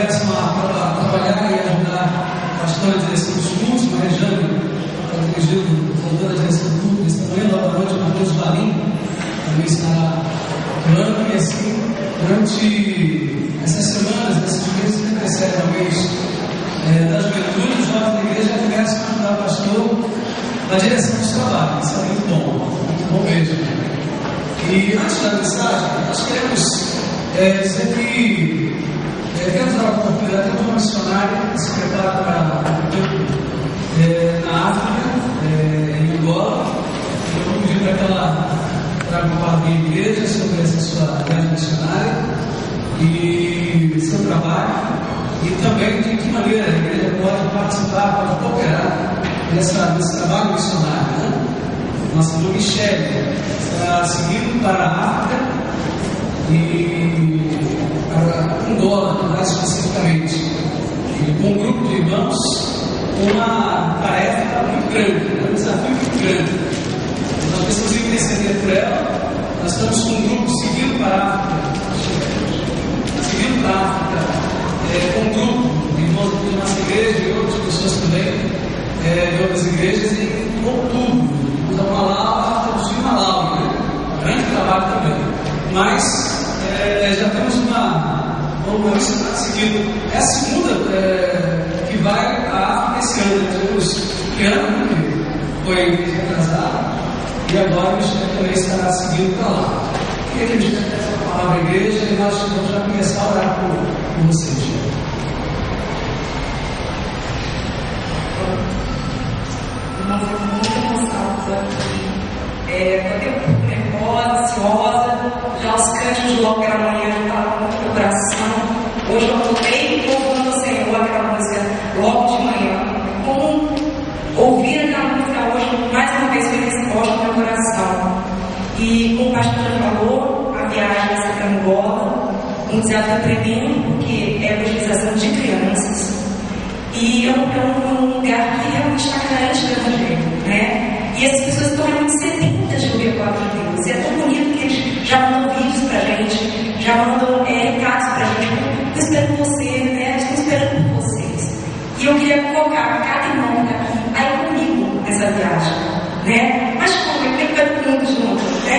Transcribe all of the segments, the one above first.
começam a trabalhar e ajudar a pastora na direção dos cultos, a Rejane está dirigindo, voltando a direção do culto, esta manhã, logo à noite, o Matheus Valim também estará orando, e assim, durante essas semanas, esses meses que precedem ao mês da juventude, os jovens da igreja começam a ajudar o pastor na direção dos trabalhos. Isso é muito bom mesmo. E antes da mensagem, nós queremos dizer que queremos dar a oportunidade a uma missionária que se prepara para o tempo na África, em Angola. Eu vou pedir para que ela traga uma palavra da igreja sobre essa sua viagem missionária e seu trabalho, e também de que maneira a igreja pode participar, pode cooperar nesse trabalho missionário, né? Nossa irmã Michele está seguindo para a África e para Angola, mais especificamente, e com um grupo de irmãos, uma tarefa muito grande, um desafio muito grande. Nós precisamos interceder por ela. Nós estamos com um grupo seguindo para a África, com um grupo de irmãos da nossa igreja e outras pessoas também, de outras igrejas, em outubro. Traduzir Malawi, né? Grande trabalho também. Mas já temos uma missionária seguindo. É a segunda que vai à África esse ano. Temos Piano, que foi retrasado, e agora o Michel também estará seguindo para lá. Queria que a gente desse a palavra à igreja e nós vamos já começar a orar por vocês. Nós estamos muito cansados aqui. Estou um pouco nervosa, ansiosa. Já os cânticos logo pela manhã já estavam com o coração. Hoje eu acordei louvando o Senhor, aquela música logo de manhã. Como ouvir aquela música hoje, mais uma vez, foi resposta no meu coração. E como o pastor falou, a viagem vai ser para Angola, um desafio tremendo, porque é a evangelização de crianças. E é um lugar que realmente está carente do Evangelho, né? E as pessoas estão realmente sedentas de ouvir a palavra de Deus. E é tão bonito que eles já mandam vídeos pra gente, já mandam recados pra gente. Estou esperando você, né? Estou esperando por vocês. E eu queria colocar cada irmão que está aqui aí comigo nessa viagem, né? Mas como? Eu tenho que estar todo mundo junto, né?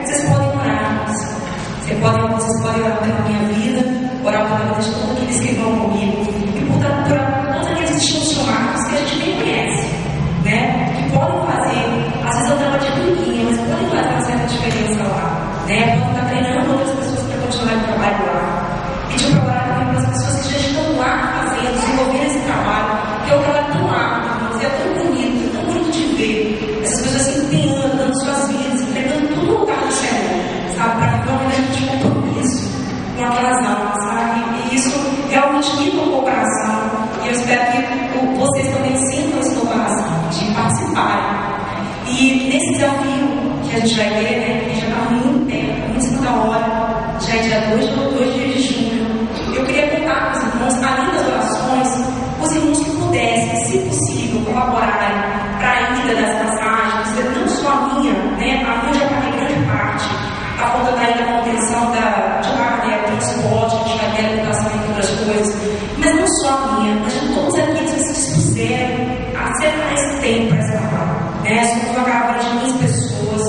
Vocês podem orar, vocês podem orar pela minha vida, orar pela vida de todos aqueles que vão comigo, e por todos aqueles que estão chamados que a gente nem conhece, né? Que podem fazer, às vezes eu dou uma dica, mas podem fazer uma certa diferença lá, né? Podem estar treinando outras pessoas para continuar o trabalho lá. Pedir para orar também para as pessoas que já estão lá fazendo, desenvolvendo esse trabalho, que é um trabalho tão árduo, é tão bonito de ver essas pessoas se empenhando, dando suas vidas, entregando tudo no lugar do Senhor, sabe? Para viver uma vida de compromisso com aquelas almas, sabe? E isso realmente me tocou o coração. E eu espero que vocês também sintam esse coração de participarem. E nesse desafio que a gente vai ter, né, que já está muito tempo, muito em cima da hora, já é dia 2 de junho, eu queria contar com os irmãos, além das orações, os irmãos que pudessem, se possível, colaborarem para a ida das passagens, não só a minha, né, a minha já paguei grande parte, a conta da ida, a manutenção de lá, né, transporte, a gente vai ter alimentação e outras coisas, mas não só a minha, mas de todos aqueles que se dispuseram a separar esse tempo para essa palavra, né? Somos uma caravana de 15 pessoas,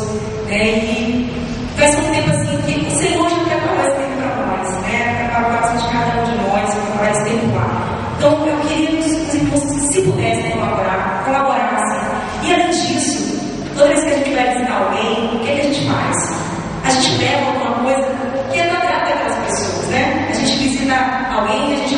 né? E vai ser um tempo assim que o Senhor já preparou esse tempo para nós, né? Preparou o coração de cada um de nós, preparar esse tempo lá. Então eu queria que os irmãos, se pudessem colaborassem. E além disso, toda vez que a gente vai visitar alguém, o que a gente faz? A gente leva alguma coisa que é da grata daquelas pessoas, né? A gente visita alguém e a gente,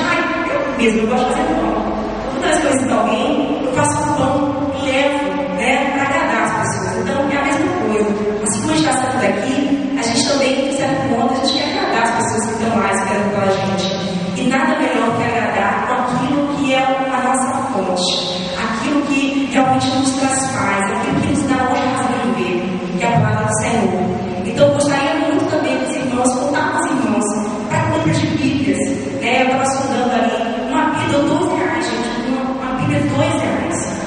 eu gosto de fazer pão. Toda vez que eu visito alguém, eu faço um pão e levo, né, para agradar as pessoas. Então é a mesma coisa. Assim como a gente está saindo daqui, a gente também, de certo modo, a gente quer agradar as pessoas que estão lá esperando pela gente. E nada melhor que agradar com aquilo que é a nossa fonte, aquilo que realmente nos traz paz, aquilo que nos dá uma razão de viver, que é a palavra do Senhor. Então eu gostaria muito também que os irmãos, contar com os irmãos, para compra de Bíblias, né? Eu estava sondando ali. Uma Bíblia, R$12, gente. Uma Bíblia, R$2.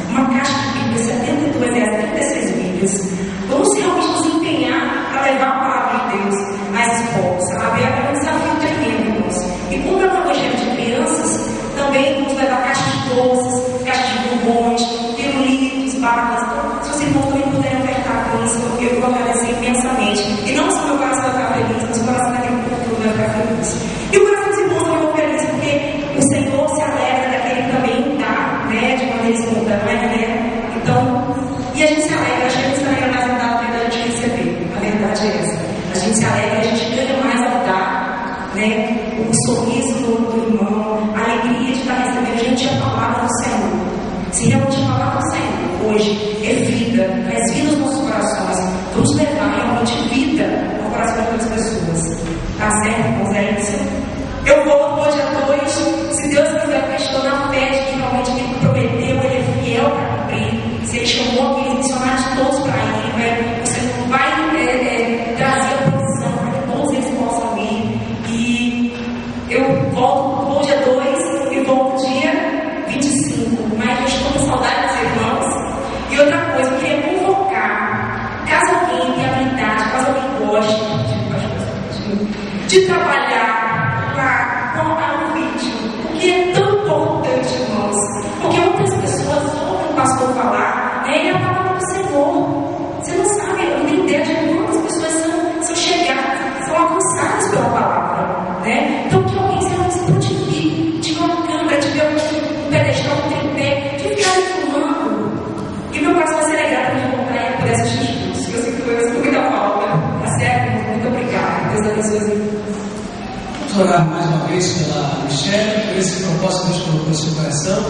Tá certo, irmãos? É isso. Eu volto no dia 2, se Deus quiser, porque estou na fé de que realmente Ele prometeu, Ele é fiel para cumprir. Se Ele chamou aqueles missionários todos para ir, você não vai trazer a provisão para que todos eles possam ir. E eu volto no dia 2 e volto dia 25. Mas eu estou com saudade dos irmãos. E outra coisa, eu queria convocar, caso alguém tenha habilidade, caso alguém goste de trabalhar com o vídeo, porque é tão importante, irmãos. Porque muitas pessoas ouvem o pastor falar, e a palavra do Senhor. Você não sabe, eu não tenho ideia de quantas pessoas são chegadas, são alcançadas pela palavra, né? Então, que alguém se prontifique, tiver uma câmera, tiver um pedestal, um tripé, de ficar filmando. E meu coração vai ser legal para me voltar e poder assistir juntos. Eu sei que foi muita falta. Tá certo? Muito obrigada. Deus abençoe. Vamos orar mais uma vez pela Michelle, por esse propósito que Deus colocou no seu coração,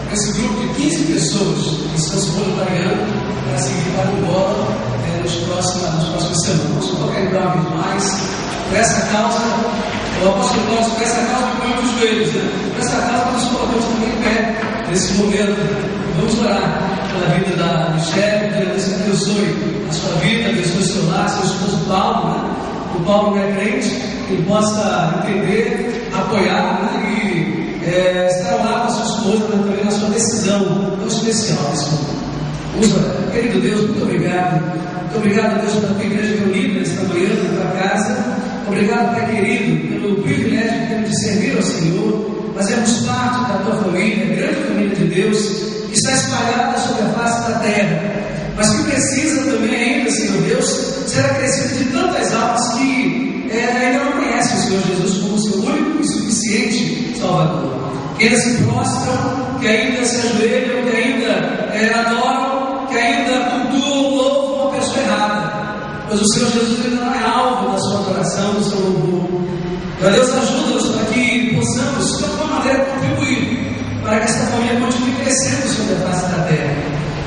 por esse grupo de 15 pessoas que estão se voluntariando para seguir para o bola nas próximas semanas. Vamos colocar ele uma vez mais. Por essa causa, o apóstolo Paulo, por essa causa, põe os joelhos, né? Por essa causa, nós colocamos também em pé nesse momento. Vamos orar pela vida da Michelle, que Deus abençoe a sua vida, abençoe o seu lar, seu esposo Paulo, né? O Paulo não é crente, que ele possa entender, apoiar, né? E estar ao lado da sua esposa, né? Também na sua decisão tão especial nesse momento. Usa, querido Deus, muito obrigado. Muito obrigado, Deus, pela tua igreja reunida nesta manhã, na tua casa. Obrigado, Pai querido, pelo privilégio que temos de servir ao Senhor. Fazemos parte da tua família, a grande família de Deus, que está espalhada sobre a face da terra, mas que precisa também ainda, Senhor Deus, ser acrescido de tantas almas que ainda não conhecem o Senhor Jesus como seu único e suficiente Salvador. Que ainda se prostram, que ainda se ajoelham, que ainda adoram, que ainda cultuam ou louvam uma pessoa errada, pois o Senhor Jesus ainda não é alvo da sua adoração, do seu louvor. Meu Deus, ajuda-nos para que possamos, de alguma maneira, contribuir para que esta família continue crescendo sobre a face da terra.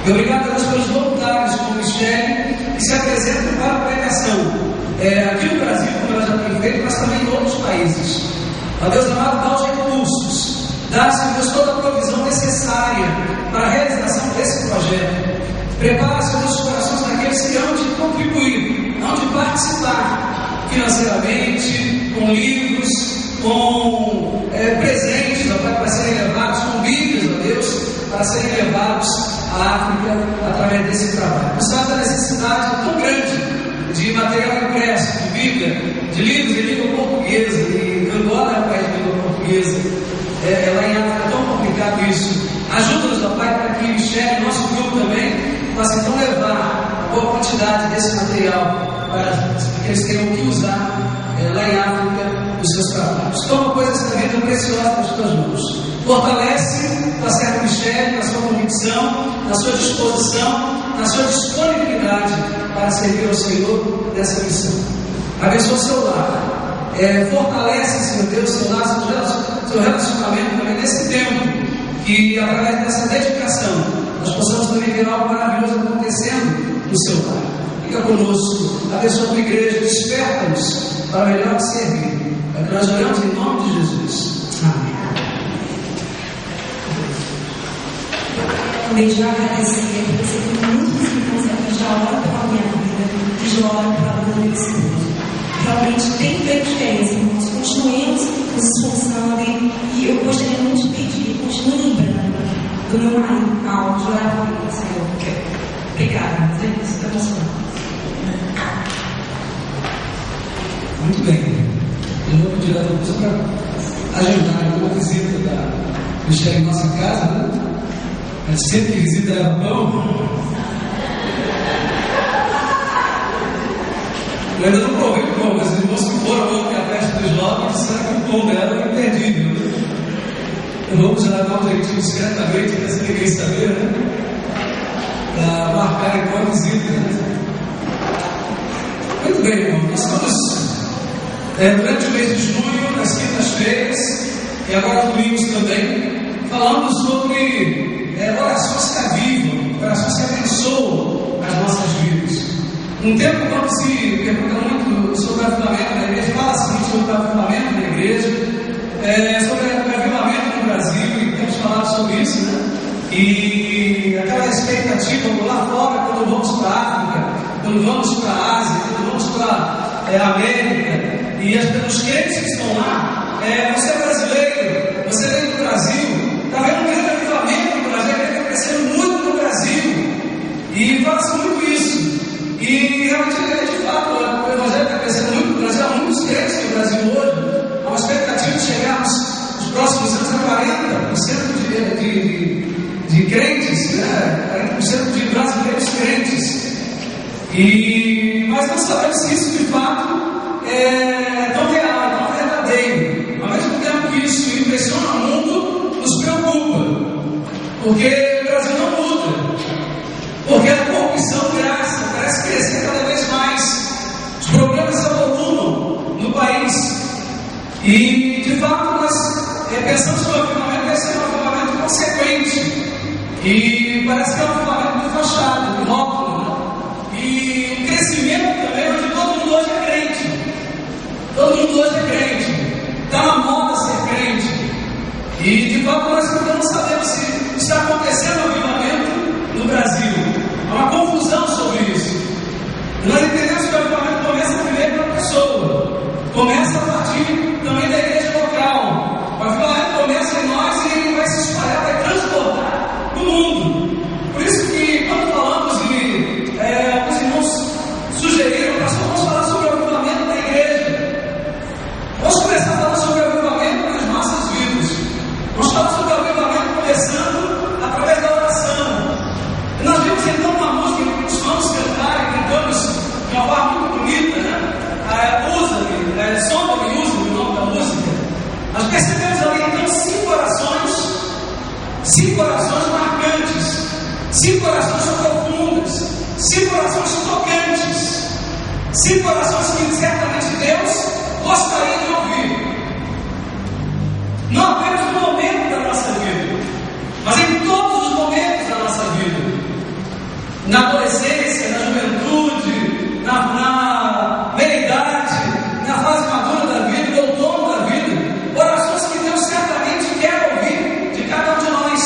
E obrigado a Deus pelos voluntários como Michelle, que se apresentam para a pregação, aqui no Brasil, como ela já tem feito, mas também em outros países. Ó Deus amado, dá os recursos, dá, Senhor Deus, toda a provisão necessária para a realização desse projeto. Prepara, Senhor Deus, os corações daqueles que hão de contribuir, hão de participar financeiramente, com livros, com presentes, ó Pai, para serem levados, com Bíblias, ó Deus, para serem levados à África através desse trabalho. O Estado da necessidade tão grande de material impresso, de Bíblia, de livros em língua portuguesa, e Angola é um país de língua portuguesa, lá em África é tão complicado isso. Ajuda-nos, ó Pai, para que Michelle, nosso grupo também, possa então levar a boa quantidade desse material para que eles tenham que usar lá em África os seus trabalhos. Toma coisas da vida preciosa nas tuas mãos. Fortalece, tá certo, Michelle, na sua convicção, na sua disposição, na sua disponibilidade para servir ao Senhor nessa missão. Abençoa o seu lar. Fortalece, Senhor Deus, seu lar, seu relacionamento também nesse tempo. Que através dessa dedicação nós possamos também ver algo maravilhoso acontecendo no seu lar. Fica conosco, abençoa a tua igreja, desperta-nos para melhor te servir. É que nós oramos em nome de Jesus. Amém. Também já agradecer, porque você tem muitos irmãos aqui, já ora pela minha vida e já ora pela vida do Senhor. Realmente tem feito diferença, irmãos. Continuemos nos esforçando e eu gostaria muito de pedir, continue lembrando do meu marido, Paulo, de orar por mim, Senhor. Obrigada, isso está emocionante. Muito bem. Eu vou pedir a você para agendar uma visita da Michelle em nossa casa, né? A gente sempre visita ela pão. Eu ainda não provei o pão, mas os irmãos que foram ontem à festa dos jovens disseram que o pão dela é imperdível, né? Então vamos já dar um jeitinho discretamente, para se ninguém saber, né? Para marcar então a visita, né? Muito bem, irmão. Nós estamos durante o mês de junho, nas quintas-feiras, e agora domingos também, falando sobre orações que avivam, orações que abençoam as nossas vidas. Um tempo quando se pergunta muito sobre o avivamento da igreja, fala-se muito sobre o quando vamos para a Ásia, quando vamos para a América, e os crentes que estão lá, você é brasileiro, você vem do Brasil, está vendo um grande avivamento no Brasil, que está crescendo muito no Brasil, e fala-se muito isso. E realmente, de fato, o Evangelho está crescendo muito no Brasil, há muitos crentes no Brasil hoje, há uma expectativa de chegarmos nos próximos anos a 40% de crentes, né? 40% de brasileiros crentes. Mas não sabemos se isso de fato é tão real, tão verdadeiro. Ao mesmo tempo que isso impressiona o mundo, nos preocupa, porque o Brasil não muda, porque a corrupção graça parece crescer cada vez mais, os problemas se avolumam no país, e de fato nós pensamos que o avivamento vai ser um avivamento consequente, e parece que é um avivamento de fachada, de rótulo, né? E um crescimento também onde todo mundo hoje é crente, todo mundo hoje é crente, está na moda ser crente, e de fato nós não sabemos se está acontecendo um avivamento no Brasil. Há uma confusão sobre isso. Nós entendemos que o avivamento começa primeiro pela pessoa, começa a partir também da igreja local. O avivamento começa em nós e ele vai se espalhar, vai transbordar no mundo. Por isso que quando falamos e os irmãos sugeriram, pastor, vamos falar sobre o avivamento da igreja. Vamos começar a falar sobre o avivamento nas nossas vidas. Vamos falar sobre o avivamento começando através da oração. E nós vimos então uma música que costumamos cantar e cantamos de uma forma muito bonita, né? Sonda-me, usa o nome da música. Nós percebemos ali então 5 orações marcantes, 5 orações profundas, 5 orações tocantes, 5 orações que certamente Deus gostaria de ouvir. Não apenas no momento da nossa vida, mas em todos os momentos da nossa vida. Na adolescência, na juventude, na meia-idade, na fase madura da vida, no outono da vida. Orações que Deus certamente quer ouvir de cada um de nós.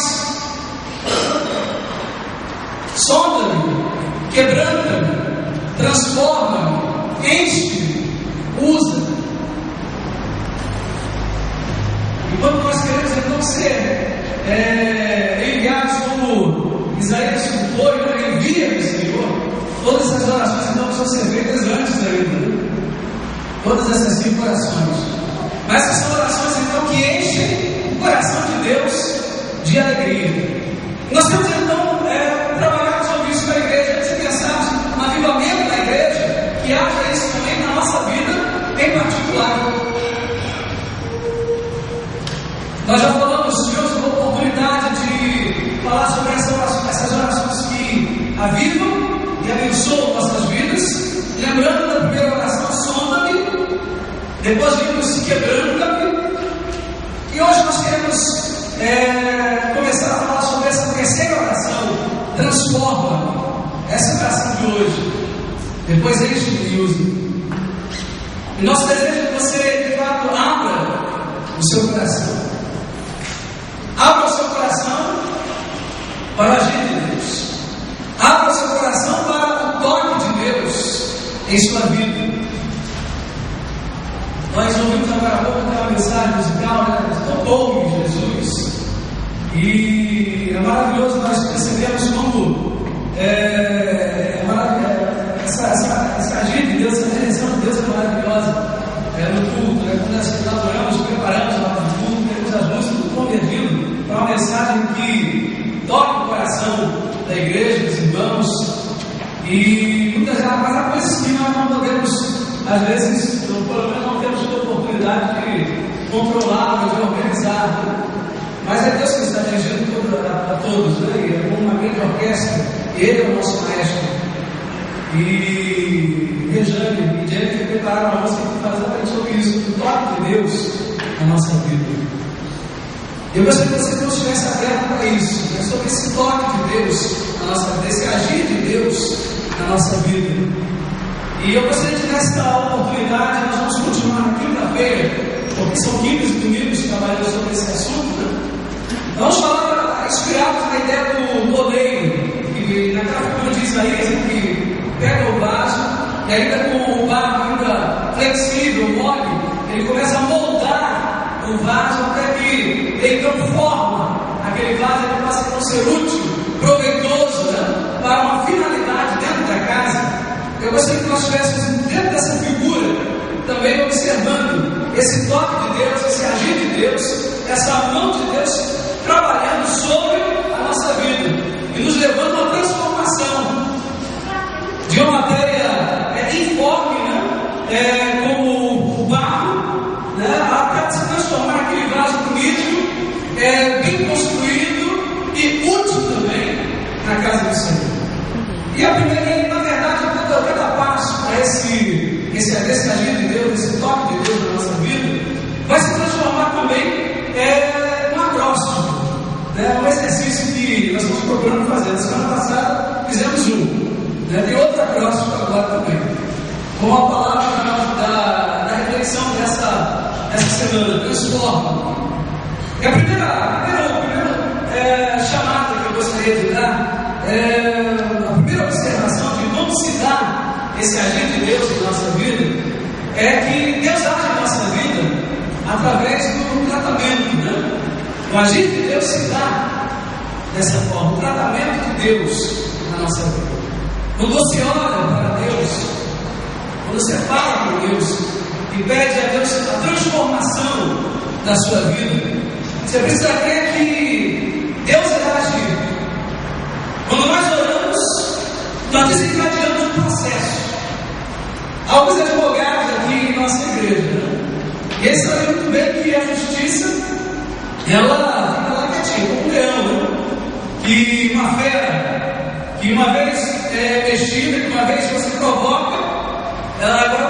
Sonda-me, quebranta-me, transforma-me, enche-me, usa. E quando nós queremos então ser enviados como Isaías foi, envia-me, Senhor, todas essas orações então precisam ser feitas antes ainda. Todas essas 5 orações. Mas essas são orações então que enchem o coração de Deus de alegria. Nós temos então trabalhado sobre isso com a igreja, antes de pensarmos no avivamento da igreja, que haja isso também na nossa vida em particular. Nós já falamos, tivemos uma oportunidade de falar sobre essas orações que avivam e abençoam nossas vidas, lembrando da primeira oração, sonda-me, depois vimos quebrando-me, e hoje nós queremos começar a falar sobre essa terceira oração, transforma-me. Essa é a oração de hoje. Depois enche-me e use-me. E nosso desejo é que você de fato abra o seu coração. Abra o seu coração para o agir de Deus. Abra o seu coração para o toque de Deus em sua vida. Nós ouvimos agora há pouco uma mensagem musical, né? Tocou-me Jesus. E é maravilhoso nós percebemos como essa agir de Deus, essa direção de Deus é maravilhosa. No culto, quando nós elaboramos, preparamos o culto, temos as músicas convergindo para uma mensagem que toque o coração da igreja, dos irmãos. E muitas vezes, mas há coisas que nós não podemos, às vezes, pelo menos não temos a oportunidade de controlar, de organizar. Mas é Deus que está dirigindo a todos, né? É como uma grande orquestra, e Ele é o nosso maestro. E Rejane e Jennifer prepararam uma música que fala exatamente sobre isso, o toque de Deus na nossa vida. Eu gostaria que você não estivesse aberto para isso, né? Sobre esse toque de Deus na nossa vida, esse agir de Deus na nossa vida. E eu gostaria de, nesta oportunidade, nós vamos continuar na quinta-feira, porque são quintas e domingos trabalhando sobre esse assunto, né? Vamos falar, inspirados na ideia do oleiro, que naquela figura de Isaías, que pega o vaso ele começa a moldar o vaso até que ele transforma aquele vaso, ele passa a ser útil, proveitoso, né, para uma finalidade dentro da casa. Eu gostaria que nós estivéssemos dentro dessa figura, também observando esse toque de Deus, esse agir de Deus, essa mão de Deus trabalhando sobre a nossa vida e nos levando a uma transformação de uma matéria informe, né, como o barro, né, até se transformar naquele vaso bonito, bem construído e útil também na casa do Senhor. E a primeira, na verdade, cada passo para esse agir de Deus, esse toque de Deus na nossa vida, vai se transformar também num acróstico, né? Um exercício que nós estamos procurando fazer. Na semana passada fizemos né? Tem outro acróstico agora também, com a palavra da reflexão dessa semana, transforma. E a primeira chamada que eu gostaria de dar, a primeira observação de como se dá esse agir de Deus em nossa vida, é que Deus age em nossa vida através do tratamento, né? O agir de Deus se dá dessa forma, o tratamento de Deus na nossa vida. Quando você ora para Deus, quando você fala com Deus e pede a Deus a transformação da sua vida, você precisa crer que Deus irá agir. Quando nós oramos, nós desencadeamos um processo. Há alguns advogados aqui em nossa igreja, né? E eles sabem muito bem que a justiça, ela fica lá quietinha, como um leão, né? Que uma fera, que uma vez mexida, que uma vez você provoca, agora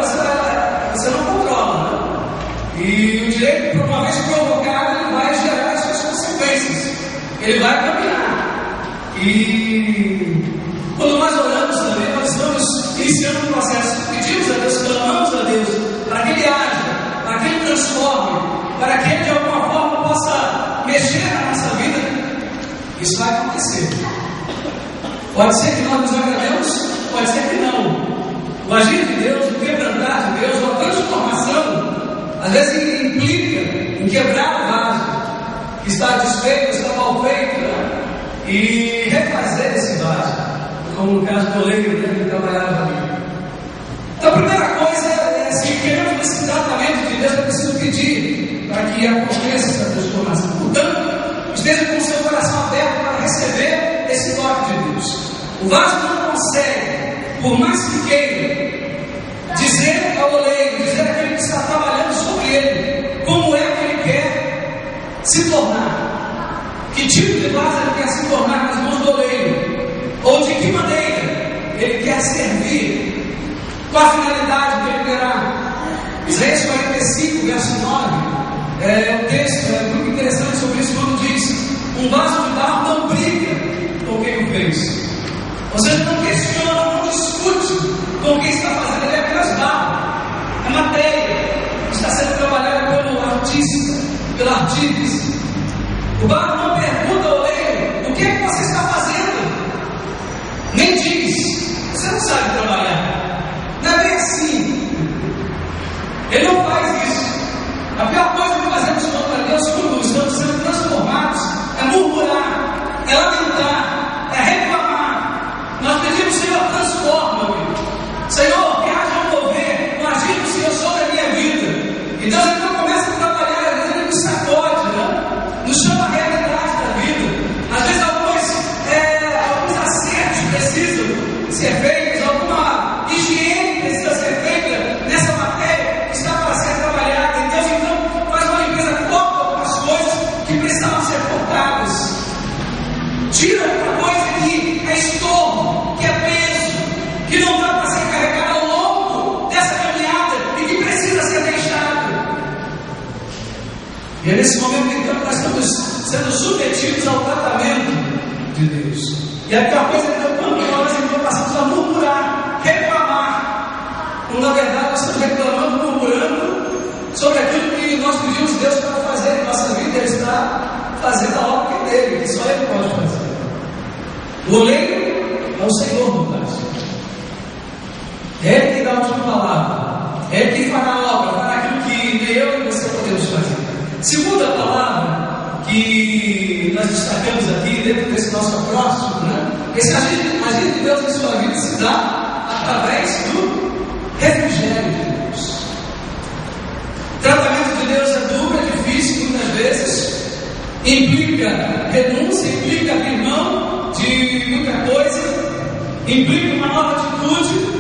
você não controla, né? E o direito, por uma vez provocado, ele vai gerar as suas consequências, ele vai caminhar. E quando nós oramos também, nós estamos iniciando um processo, pedimos a Deus, clamamos a Deus, para que Ele haja, para que Ele transforme, para que Ele de alguma forma possa mexer na nossa vida. Isso vai acontecer. Pode ser que nós nos agrademos, pode ser que não. O agir de Deus, o quebrantar de Deus, a transformação, às vezes implica em quebrar o vaso que está desfeito, está mal feito, né? E refazer esse vaso, como no caso do oleiro, né, que trabalhava ali. Então, a primeira coisa é, se queremos esse tratamento de Deus, é preciso pedir para que aconteça essa transformação. Portanto, esteja com o seu coração aberto para receber esse toque de Deus. O vaso não consegue, por mais que queira, dizer ao oleiro, dizer àquele que está trabalhando sobre ele, como é que ele quer se tornar. Que tipo de vaso ele quer se tornar nas mãos do oleiro? Ou de que maneira ele quer servir? Qual a finalidade que ele terá? Isaías 45, verso 9, um texto muito interessante sobre isso, quando diz: um vaso de barro não briga com quem o fez. Ou seja, não questiona, não discute com quem está fazendo, ele é apenas barro. É matéria que está sendo trabalhada pelo artista, pelo artista. O barro não pergunta ao oleiro: o que é que você está fazendo? Nem diz: você não sabe trabalhar. Não é bem assim. Ele não faz isso. A pior coisa que fazemos contra Deus quando estamos sendo transformados é murmurar, é lamentar, é reclamar. Nós pedimos: Senhor, transforma-me. Senhor, que haja um mover, um agir do Senhor sobre a minha vida. E Deus então começa a trabalhar, às vezes ele nos sacode, né? Nos chama a realidade da vida. Às vezes alguns acertos precisam ser feitos, alguma higiene precisa ser feita nessa matéria que está para ser trabalhada. E Deus então faz uma limpeza, corta algumas coisas que precisavam ser cortadas. Tira alguma coisa que é estorvo, que é peso, que não dá para ser carregado ao longo dessa caminhada e que precisa ser deixado. E é nesse momento então que nós estamos sendo submetidos ao tratamento de Deus. E a pior coisa é que quando nós então passamos a murmurar, reclamar, quando na verdade nós estamos reclamando, murmurando sobre aquilo que nós pedimos Deus para fazer em nossa vida. Ele está fazendo a obra que é dele, que só Ele pode fazer. O oleiro é o Senhor do caso. É Ele que dá a última palavra. É Ele que fará a obra, fará aquilo que eu e você podemos fazer. Segunda palavra que nós destacamos aqui dentro desse nosso acróstico, né? Esse agir de Deus em sua vida se dá através do refrigério de Deus. O tratamento de Deus é duro, é difícil, muitas vezes implica renúncia, implica abrir mão de muita coisa, implica uma nova atitude.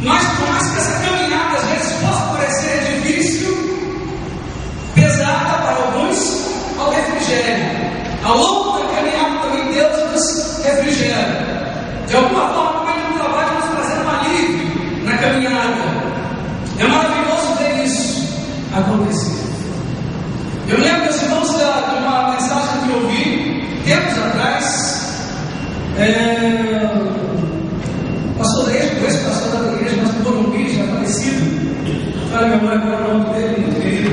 Mas por mais que essa caminhada às vezes possa parecer difícil, pesada para alguns, ao refrigério. Ao longo da caminhada também Deus nos refrigera. De alguma forma também Ele trabalha nos trazendo um alívio na caminhada. É maravilhoso ver isso acontecer. Eu lembro, meus irmãos, de uma mensagem que eu ouvi tempos atrás. Pastor da igreja, ex-pastor da igreja, mas por um vídeo já falecido, fala minha mãe agora o nome dele, muito querido,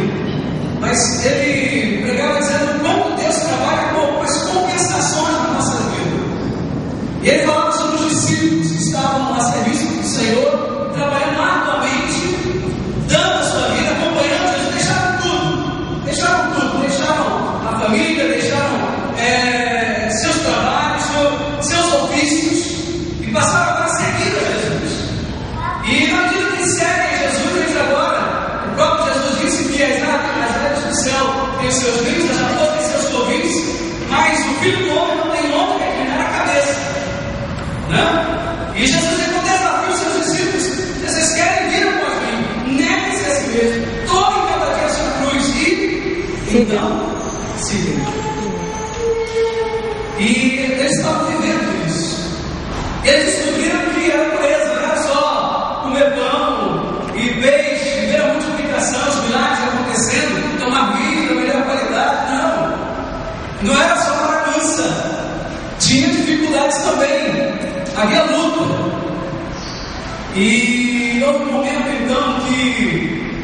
mas ele pregava dizendo como Deus trabalha com as compensações na nossa vida. E ele falava sobre os discípulos que estavam a serviço do Senhor, trabalhando arduamente, dando a sua vida, acompanhando Jesus, deixaram a família, deixaram seus trabalhos, seus ofícios, e passaram agora a seguir a Jesus. E na medida que seguem Jesus, eles agora, o próprio Jesus disse que as aves do céu têm os seus ninhos, as raposas têm seus covis, mas o Filho do Homem não tem nome para inclinar a cabeça. Né? E Jesus deu um desafio aos seus discípulos: vocês querem vir após mim, neguem-se a si mesmo, tomem cada dia a sua cruz e então sigam. E eles estavam vivendo isso. Eles descobriram que era coisa, não era só comer pão e peixe, ver a multiplicação, os milagres acontecendo, tomar vinho, melhor qualidade. Não era só bagunça. Tinha dificuldades também. Havia luta. E houve um momento então que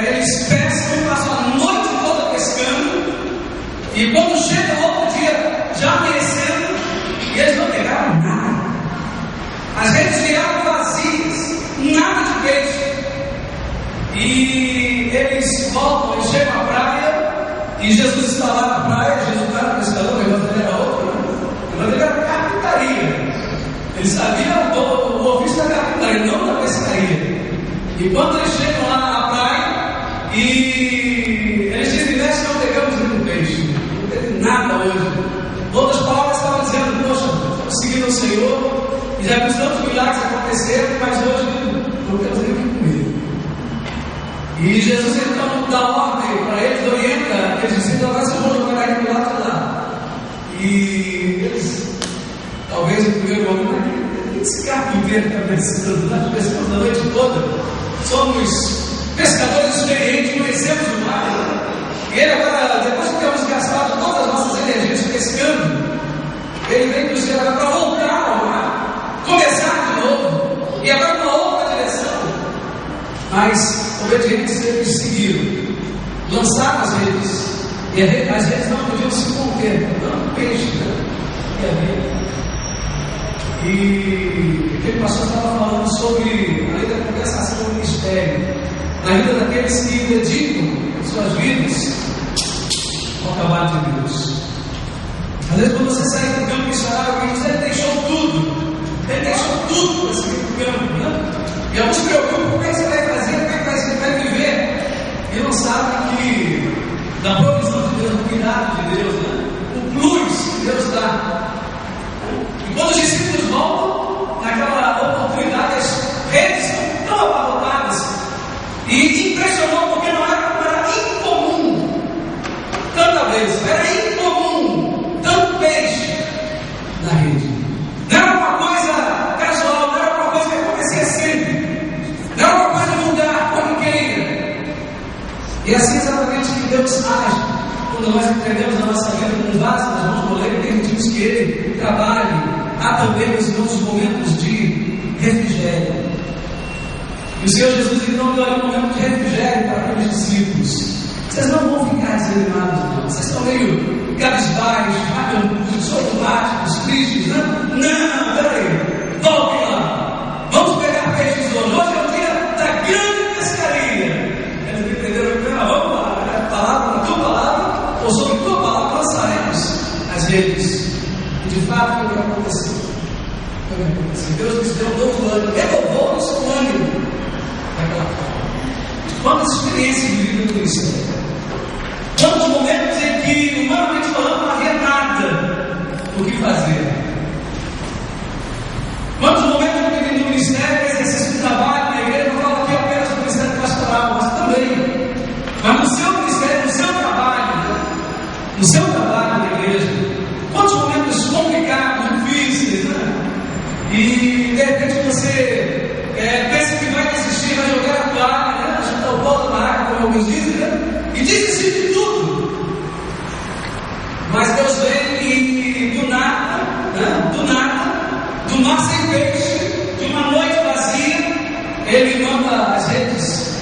eles pescam, passam a noite toda pescando, e quando chega o outro dia, já amanhecendo, e eles não pegaram nada. As redes vieram vazias, nada de peixe. E eles voltam, eles chegam à praia, e Jesus está lá na praia. Jesus não era pescador, o negócio dele era outro, né? O negócio dele era carpintaria. Ele sabia o ofício da carpintaria, não da pescaria. E quando eles chegam lá na praia, e eles dizem: mestre, não pegamos nenhum peixe, não teve nada hoje. Outras palavras estavam dizendo: poxa, estamos seguindo o Senhor, e já vimos tantos milagres acontecendo, mas hoje não temos nem o que comer. E Jesus então dá ordem para eles, orienta, eles dizem: agora vocês vão jogar aí do lado de lá. E eles, talvez no primeiro momento, esse carro inteiro está pensando, nós pescamos a noite toda, somos pescadores experientes, conhecemos o mar. E ele agora, depois que temos gastado todas as nossas energias pescando, ele vem nos levar para voltar ao mar, começar de novo, e agora numa outra direção. Mas, obedientes, eles seguiram, lançaram as redes, e as redes não podiam se conter, não peixe, e havia. E aquele pastor estava falando sobre a lei da compensação do ministério, na vida daqueles que dedicam suas vidas ao trabalho de Deus. Às vezes, quando você sai do campo missionário, alguém diz: ele deixou tudo para sair do campo, né? E alguns se preocupam: como é que você vai fazer, como é que você vai viver? E não sabem que da provisão de Deus, do cuidado de Deus, né? O plus que Deus dá. E quando os discípulos voltam, naquela oportunidade, as redes estão tão abarrotadas. E impressionou, porque não era incomum tanta vez, era incomum tanto peixe na rede. Não era uma coisa casual, não era uma coisa que acontecia sempre, não era uma coisa vulgar, corriqueira. E assim exatamente que Deus age quando nós entendemos a nossa vida com vaso nas mãos do oleiro, permitimos que Ele trabalhe. Há também, meus irmãos, momentos de refrigério. E o Senhor Jesus então deu um momento de refrigério para aqueles discípulos. Vocês não vão ficar desanimados, não. Vocês estão meio cabisbaixos, macambus, sorumáticos, tristes, né? Não, peraí, voltem lá. Vamos pegar peixes hoje. Hoje é o dia da grande pescaria. Quantas experiências de vida no ministério? Quantos momentos em que, humanamente falando, não havia nada o que fazer? Quantos momentos no ministério, exercício de trabalho, na igreja, não falo aqui apenas do ministério pastoral, mas também, mas no seu ministério, no seu trabalho na igreja, quantos momentos complicados, difíceis, né? E de repente você pensa que vai desistir, vai jogar a toalha, né? Juntar o pó na água, como alguns dizem, né? E desistir de tudo. Mas Deus vem e do nada, do mar sem peixe, de uma noite vazia, Ele manda as redes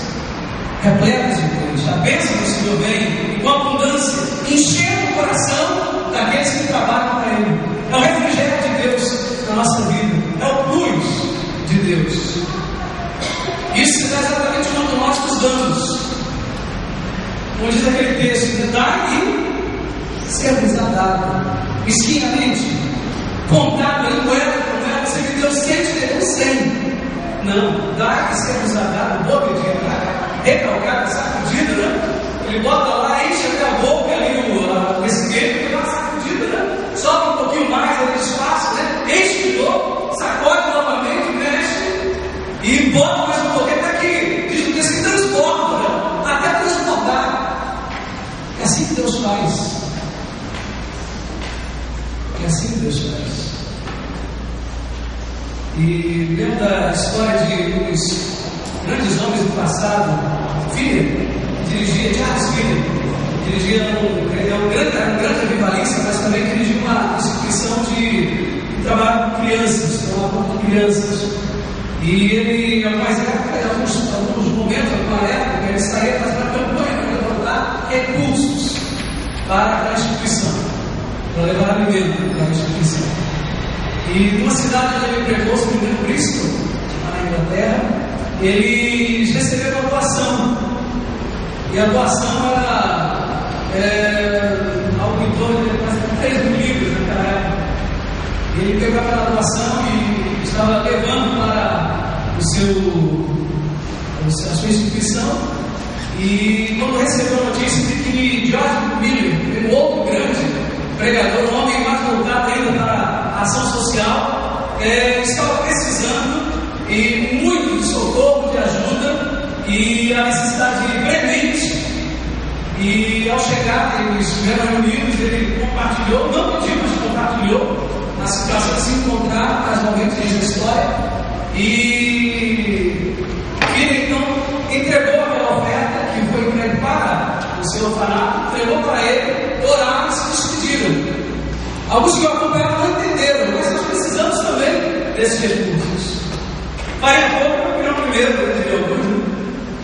repletas de peixe. A bênção do Senhor vem com abundância, enchendo o coração daqueles que trabalham para Ele. É o refrigério de Deus na nossa vida, é o plus de Deus. Isso se dá exatamente quando nós nos damos. Como diz aquele texto, dar e ser-vos dado. Mesquinhamente, contado, moeda, você me deu 100, te deu 100. Não, dar e ser-vos dado, boa medida, recalcada, sacudida, né? Ele bota lá, enche até a boca ali o recipiente, ele dá uma sacudida, né? Sobe um pouquinho mais ali de espaço, né? Enche de novo, sacode novamente, mexe e bota mais um pouquinho até aqui. Diz que se transforma, né? Até transbordar. É assim que Deus faz. É assim que Deus faz. E lembro da história de uns grandes homens do passado. Charles Finney dirigia um grande avivalista, mas também dirigia uma instituição de trabalho com crianças, com crianças. E ele, em algumas momentos, alguma época, ele saía fazendo campanha para levantar recursos para aquela instituição, para levar alimento para a instituição. E numa cidade onde ele pregou, se não me engano, Bristol, na Inglaterra, eles receberam uma doação. E a doação era algo em torno de quase 3 mil livros naquela época. E ele pegou aquela doação e estava levando para a sua instituição. E quando recebeu a notícia de que George Miller, um outro grande pregador, um homem mais voltado ainda para a ação social, estava precisando e muito de socorro, de ajuda e a necessidade premente. E ao chegar, eles estiveram reunidos, ele compartilhou, não pediu, mas compartilhou a situação de se encontrar, casualmente diz a história, e ele então entregou aquela oferta que foi entregue para o seu orfanato, entregou para ele, oraram e se despediram. Alguns que o acompanharam não entenderam, mas nós precisamos também desses recursos. Faria pouco para virar o primeiro, mas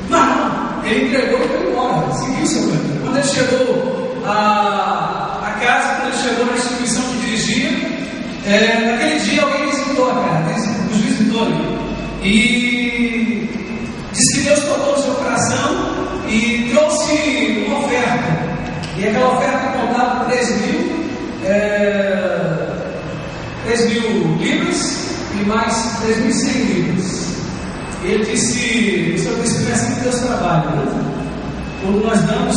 não, ele entregou e foi embora, seguiu seu caminho. Quando ele chegou à casa, quando ele chegou na instituição que dirigia, naquele dia alguém visitou a casa, nos visitou ali, e disse que Deus tocou no seu coração e trouxe uma oferta, e aquela oferta contava 3 mil libras e mais 3.100 libras. E ele disse, o Senhor disse que é assim que Deus trabalha, né? Quando nós damos,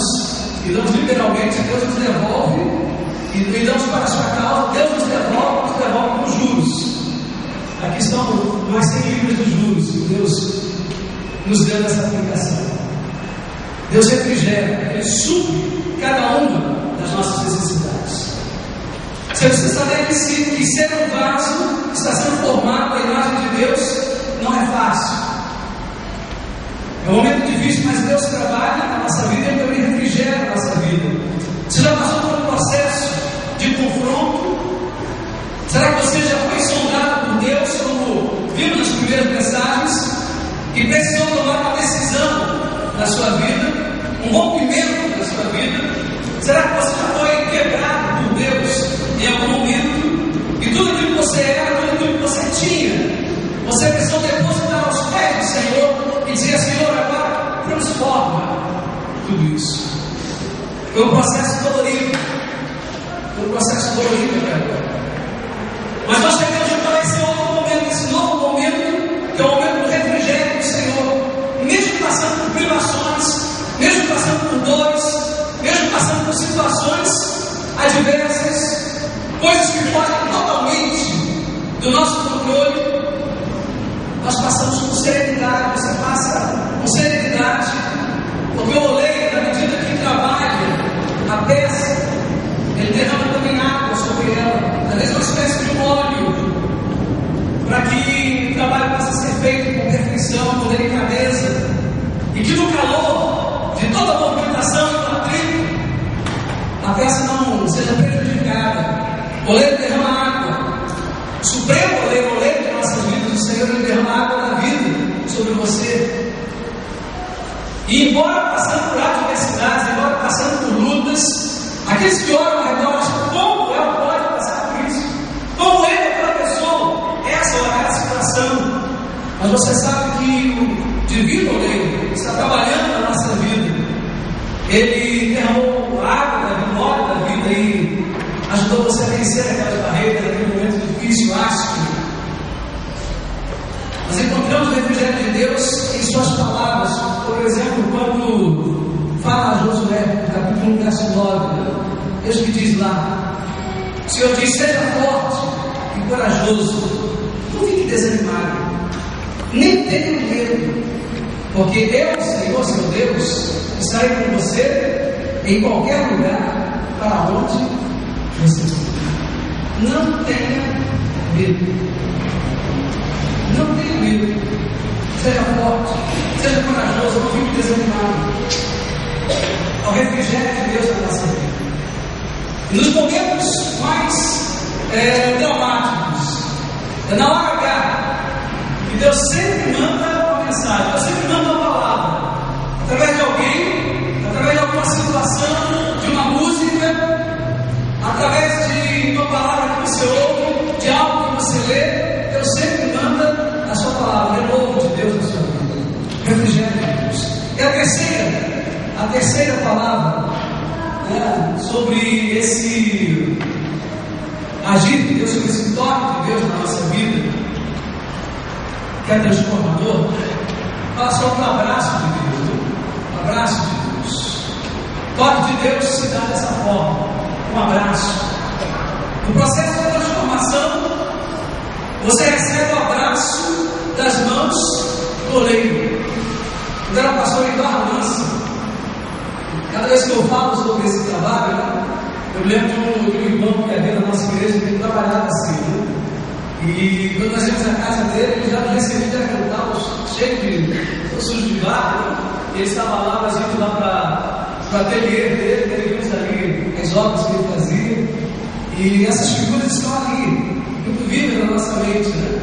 e damos liberalmente, Deus nos devolve, e damos para a sua causa, Deus nos devolve com juros. Aqui estão mais 100 libras de juros que Deus nos deu nessa aplicação. Deus refrigera, Ele supre cada uma das nossas necessidades. Você precisa saber que ser um vaso que está sendo formado a imagem de Deus não é fácil. É um momento difícil, mas Deus trabalha na nossa vida e Ele refrigera a nossa vida. Você já passou por um processo de confronto? Será que você já foi sondado por Deus, como vimos nas primeiras mensagens, que precisou tomar uma decisão na sua vida, um rompimento na sua vida? Será que você já foi quebrado por Deus em algum momento? E tudo aquilo que você era, tudo aquilo que você tinha, você precisou depositar aos pés do Senhor e dizer: Senhor, agora transforma tudo isso. Foi um processo dolorido. Mas nós chegamos para esse outro momento, esse novo momento, que é o momento do refrigério do Senhor. Mesmo passando por privações, passamos com serenidade, você passa com serenidade, porque o oleiro, na medida que trabalha a peça, ele derrama também água sobre ela, às vezes uma espécie de óleo, para que o trabalho possa ser feito com perfeição, com delicadeza, e que no calor de toda a movimentação e do atrito, a peça não seja prejudicada. O oleiro derrama água, o supremo oleiro, o oleiro de nossas vidas, o Senhor, ele derrama água da vida sobre você. E embora passando por adversidades, embora passando por lutas, aqueles que oram ao redor acham como ela pode passar por isso, como ele, aquela pessoa, essa ou aquela situação. Mas você sabe que o divino oleiro está trabalhando na nossa vida. Ele derramou água da vida, óleo da vida e ajudou você a vencer aquelas barreiras naquele momento difícil, áspero. Nós encontramos o refrigério de Deus em suas palavras. Por exemplo, quando fala a Josué, no capítulo 1, verso 9, Deus que diz lá: o Senhor diz, seja forte e corajoso, não fique desanimado, nem tenha medo, porque eu, Senhor, seu Deus, estarei com você em qualquer lugar para onde você for. Não tenha medo. Não tenha medo. Seja forte, seja corajoso, não fique desanimado. Ao refrigério de Deus na nossa vida. E nos momentos mais dramáticos, é na hora H, que Deus sempre manda uma mensagem, Deus sempre manda uma palavra, através de alguém, através de alguma situação, de uma música, através de uma palavra que você ouve, de algo que você lê. Deus sempre manda a sua palavra, renovo de Deus na sua vida, refrigério de Deus. E a terceira palavra, sobre esse agir de Deus, sobre esse toque de Deus na nossa vida, que é transformador, fala sobre o abraço de Deus. O abraço de Deus. O toque de Deus se dá dessa forma, um abraço. No processo de transformação, você recebe o abraço das mãos do oleiro. Quando era pastor em Barra Mansa, cada vez que eu falo sobre esse trabalho, eu lembro de um irmão que havia na nossa igreja, que ele trabalhava assim, e quando nós íamos à casa dele, ele já nos recebia, já cantava, cheio de sujo de barro, e ele estava lá, nós íamos lá para o ateliê dele, ele vimos ali as obras que ele fazia, e essas figuras estão ali, muito vivas na nossa mente, né?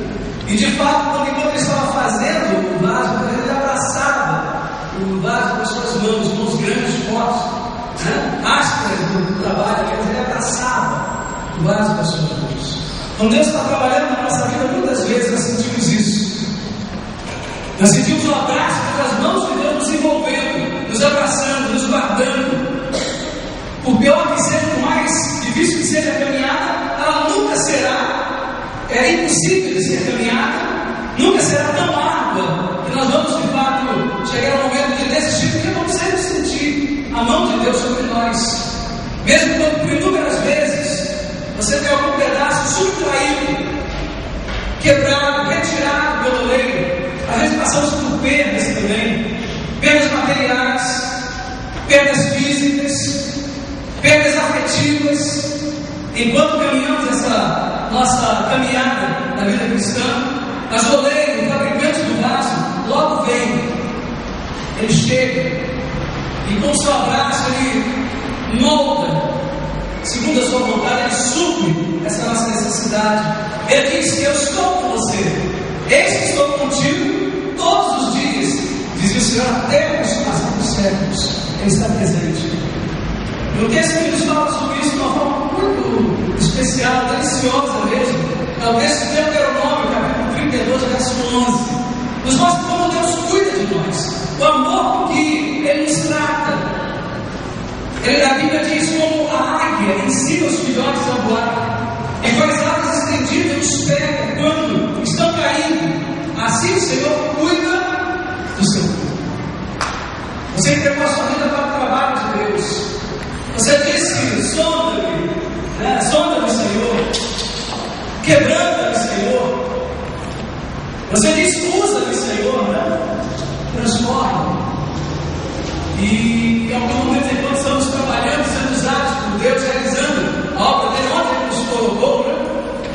E de fato, quando ele estava fazendo o vaso, ele abraçava o vaso com as suas mãos grandes, fortes, né? Ásperas do trabalho, ele abraçava o vaso com as suas mãos. Quando Deus está trabalhando na nossa vida, muitas vezes nós sentimos isso. Nós sentimos o abraço das mãos de Deus nos envolvendo, nos abraçando, nos guardando. Por pior que seja, por mais difícil que seja a caminhada, ela nunca será impossível de ser caminhada, nunca será tão árdua que nós vamos de fato chegar ao momento de desistir, porque vamos sempre sentir a mão de Deus sobre nós. Mesmo quando por inúmeras vezes você tem algum pedaço subtraído, quebrado, retirado pelo oleiro. Às vezes passamos por perdas também, perdas materiais, perdas físicas, perdas afetivas. Enquanto caminhamos essa nossa caminhada na vida cristã, mas o oleiro, o fabricante do vaso, logo vem, ele chega e com o seu abraço ele molda, segundo a sua vontade, ele supre essa nossa necessidade. Ele diz que eu estou com você, eis que estou contigo todos os dias, diz o Senhor, até a consumação dos séculos. Ele está presente. E o texto que nos fala sobre isso de uma forma muito especial, deliciosa mesmo. É o texto de Deuteronômio, capítulo 32, verso 11. Nos mostra como Deus cuida de nós, o amor com que Ele nos trata. A Bíblia diz como a águia ensina os filhotes a voar, e com as asas estendidas os pega quando estão caindo. Assim o Senhor cuida do seu povo. Você entregou a sua vida para o trabalho de Deus. Você disse, sonda-me, sonda-me, Senhor, quebranta-me, Senhor. Você diz, usa-me, Senhor, né? Transforma. E em algum momento, enquanto estamos trabalhando, sendo usados por Deus, realizando a obra dele, onde ele nos colocou, né?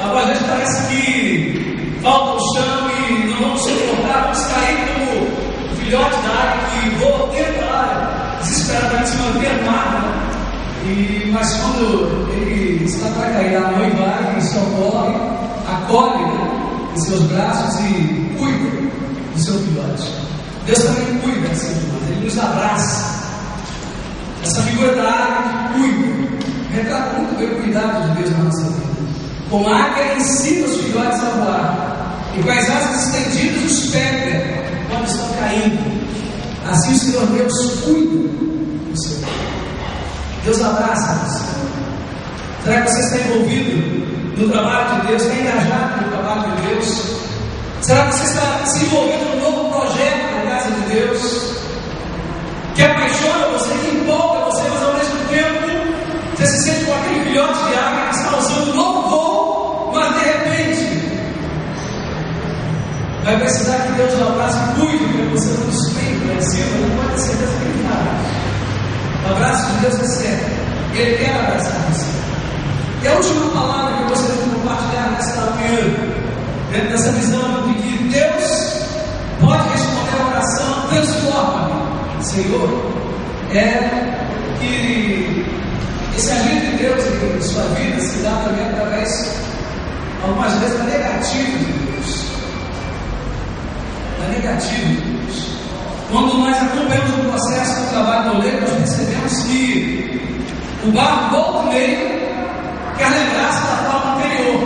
Agora a gente parece que falta o chão e não vamos suportar, vamos cair como filhote da área que voa dentro da área, desesperadamente se manter no mar, né? Mas quando ele está para cair, a mãe vai e socorre, acolhe, né, em seus braços e cuida do seu filhote. Deus também cuida dessa figura, Ele nos abraça. Essa figura da águia que cuida, retrata muito bem o cuidado de Deus na nossa vida. Com a águia ensina os filhotes a voar, e com as asas estendidas os pega quando estão caindo. Assim o Senhor Deus cuida do seu filho. Deus abraça você. Será que você está envolvido no trabalho de Deus? Está engajado no trabalho de Deus? Será que você está se envolvendo num novo projeto na casa de Deus? Que apaixona você, que empolga você, mas ao mesmo tempo você se sente com aquele filhote de águia que está usando um novo voo, mas de repente vai precisar que Deus o abrace e cuide para você não suspeito, para cima, não pode ter certeza que ele está. O abraço de Deus é certo. Ele quer abraçar você. E a última palavra que eu gostaria de compartilhar nesta manhã, dentro dessa visão de que Deus pode responder a oração, transforma-me, Senhor, é que esse agir de Deus em sua vida se dá também através, algumas vezes, da negativa de Deus. Da negativa de Deus. Quando nós acompanhamos o processo do trabalho do oleiro, nós percebemos que o barro volta e meio quer lembrar-se da forma anterior.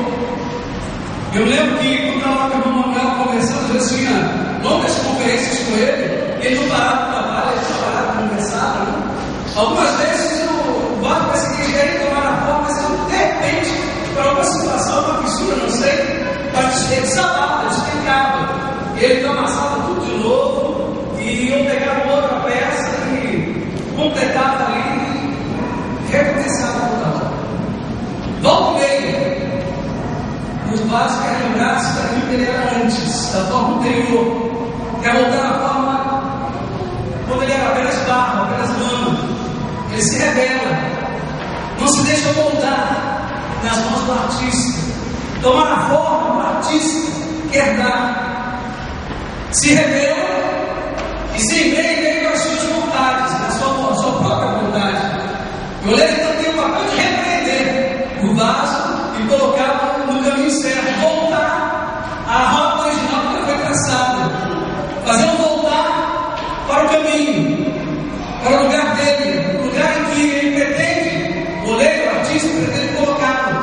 Eu lembro que quando estava com o irmão Manuel conversando, às vezes tinha longas conferências com ele, ele não parava do trabalho, ele só parava, conversava, né? Algumas vezes o barro parecia que ia tomar a forma, mas ele, de repente, por alguma situação, uma fissura, não sei, mas ele desabava, despencava. Ele amassava tudo de novo. E eu pegava outra peça e completava ali e recomeçava toda. Volta e meia. Os vasos querem lembrar-se daquilo que ele era antes, da forma anterior. Quer voltar à forma quando ele era apenas barro, apenas lama. Ele se rebela. Não se deixa moldar nas mãos do artista. Tomar a forma do artista quer dar. Se rebela. E se empenha com as suas vontades, na sua própria vontade. O oleiro então tem o papel de repreender o vaso e colocá-lo no caminho certo, voltar à rota original que foi traçada, fazê-lo voltar para o caminho, para o lugar dele, o lugar em que ele pretende, o oleiro, o artista, pretende colocá-lo.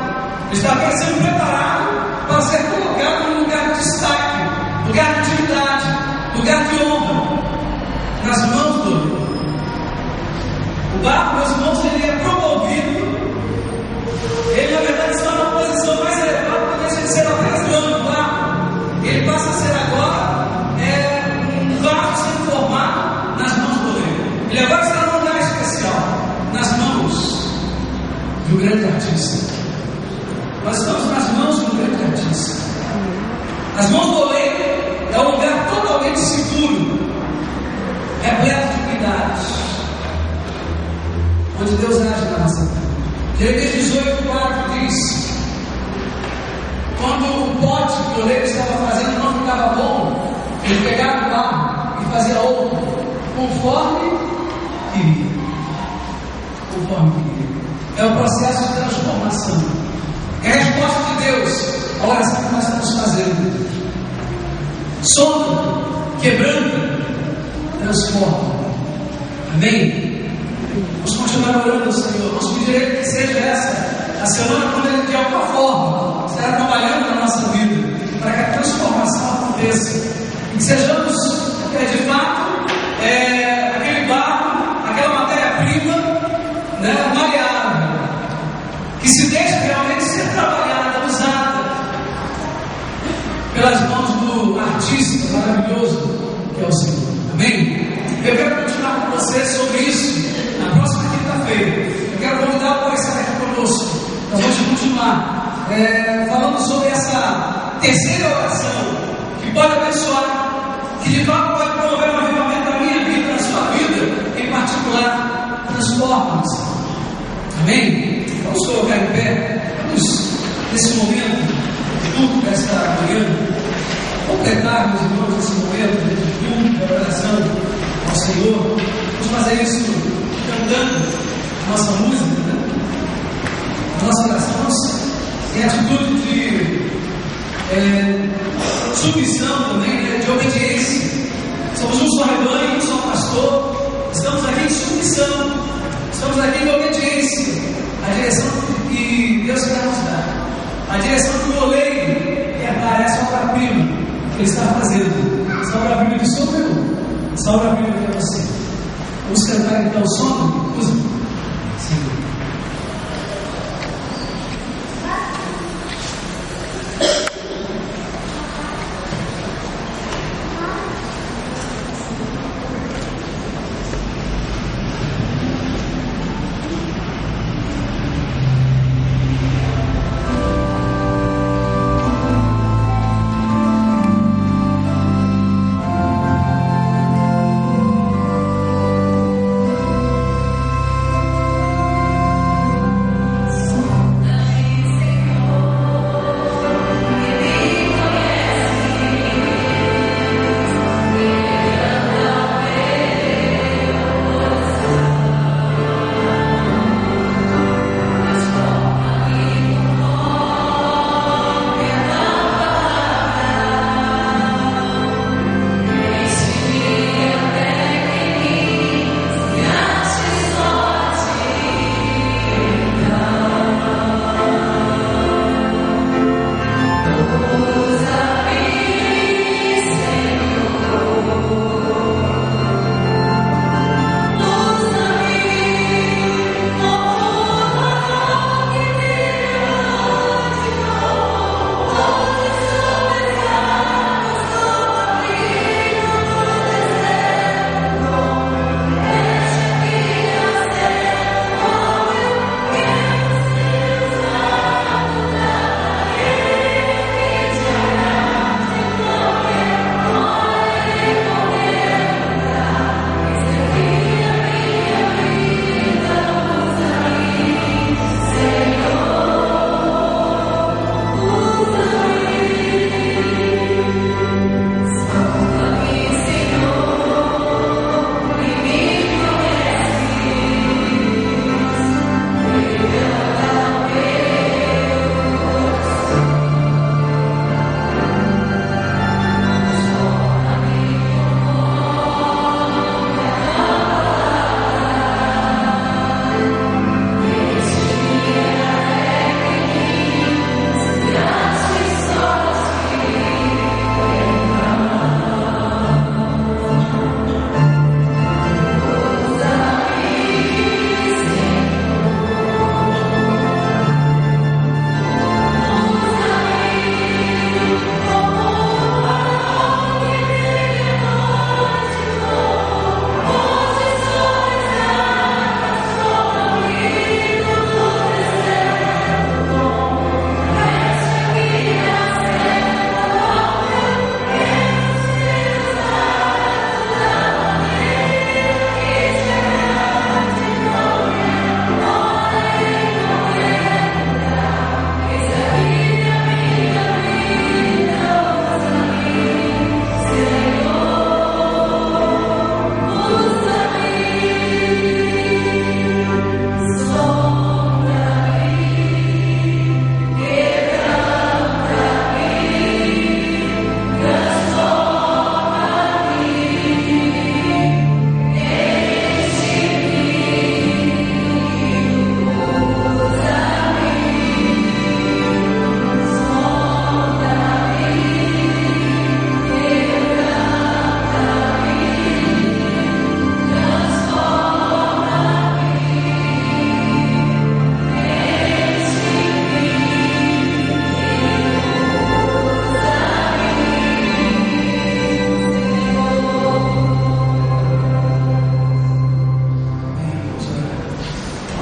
Ele está sendo preparado para ser colocado num lugar de destaque, lugar de utilidade, lugar de honra. Nas mãos do oleiro. O barco, meus irmãos, ele é promovido. Ele, na verdade, está numa posição mais elevada do que deixa de ser apenas dono do barco. Ele passa a ser agora um barco sendo formado nas mãos do oleiro. Ele agora está num lugar especial, nas mãos do grande artista. Nós estamos nas mãos do grande artista. As mãos do oleiro é um lugar totalmente seguro, repleto de cuidados, onde Deus age na nossa vida. Jeremias 18:4 diz: quando o pote que o oleiro estava fazendo não ficava bom, ele pegava o barro e fazia outro, conforme queria. Conforme queria. É o processo de transformação. É a resposta de Deus à oração que nós estamos fazendo. Sonda, quebrando, transforma. Amém? Vamos continuar orando ao Senhor. Vamos pedir que seja essa a semana quando Ele de alguma forma estará trabalhando na nossa vida, para que a transformação aconteça e que sejamos de fato aquele barro, aquela matéria-prima, né, maleável, que se deixa realmente ser trabalhada, usada pelas mãos do artista maravilhoso que é o Senhor. Amém? Eu quero continuar com você sobre isso na próxima quinta-feira. Eu quero convidar para estar aqui conosco. Nós vamos continuar falando sobre essa terceira oração que pode fazer isso cantando a nossa música, né? A nossa oração em atitude de submissão também, né? De obediência. Somos um só rebanho, um só pastor. Estamos aqui em submissão. Estamos aqui em obediência. A direção que Deus quer nos dar. A direção que o oleiro quer dar, essa obra-prima que Ele está fazendo. Essa obra-prima que sou eu. Essa obra-prima que é você. Vamos cantar então o som? Música. Sim.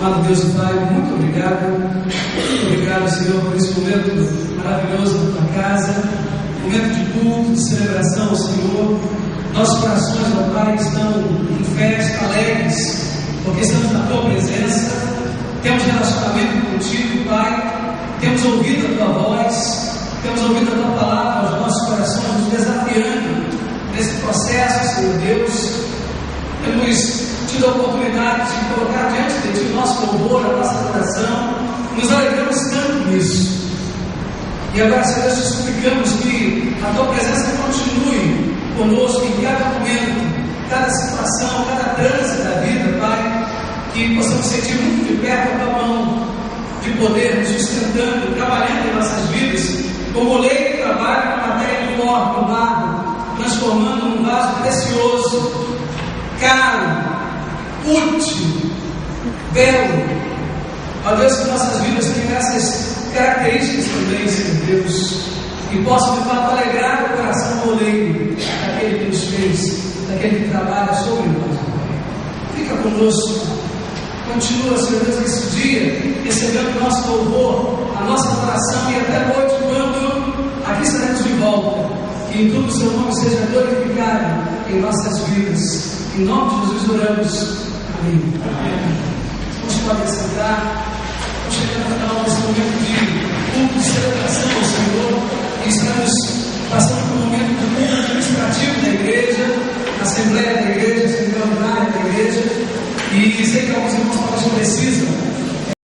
Amado Deus e Pai, muito obrigado. Muito obrigado, Senhor, por esse momento maravilhoso na tua casa, momento de culto, de celebração ao Senhor. Nossos corações, ó Pai, estão em festa, alegres, porque estamos na tua presença. Temos relacionamento contigo, Pai. Temos ouvido a tua voz, temos ouvido a tua palavra aos nossos corações, nos desafiando nesse processo, Senhor Deus. Temos tido a oportunidade de colocar diante de Ti o nosso louvor, a nossa adoração. Nos alegramos tanto nisso. E agora, Senhor, te suplicamos que a Tua presença continue conosco em cada momento, cada situação, cada trânsito da vida, Pai, que possamos sentir muito de perto a Tua mão de poder, nos sustentando, trabalhando em nossas vidas, como o oleiro que trabalha na matéria de forma, no barro, transformando num vaso precioso, caro, útil, belo. Ó Deus, que nossas vidas tenham essas características também, Senhor Deus, e possam de fato alegrar o coração do oleiro, daquele que nos fez, daquele que trabalha sobre nós. Fica conosco, continua, Senhor Deus, nesse dia, recebendo o nosso louvor, a nossa adoração, e até noite, quando aqui estaremos de volta. Que em tudo o Seu nome seja glorificado em nossas vidas. Em nome de Jesus oramos. Amém. Vamos poder sentar. Estamos chegando ao final desse momento de culto, de celebração ao Senhor. E estamos passando por um momento de culto administrativo da igreja, Assembleia da igreja, Assembleia Ordinária da igreja. E sei que alguns irmãos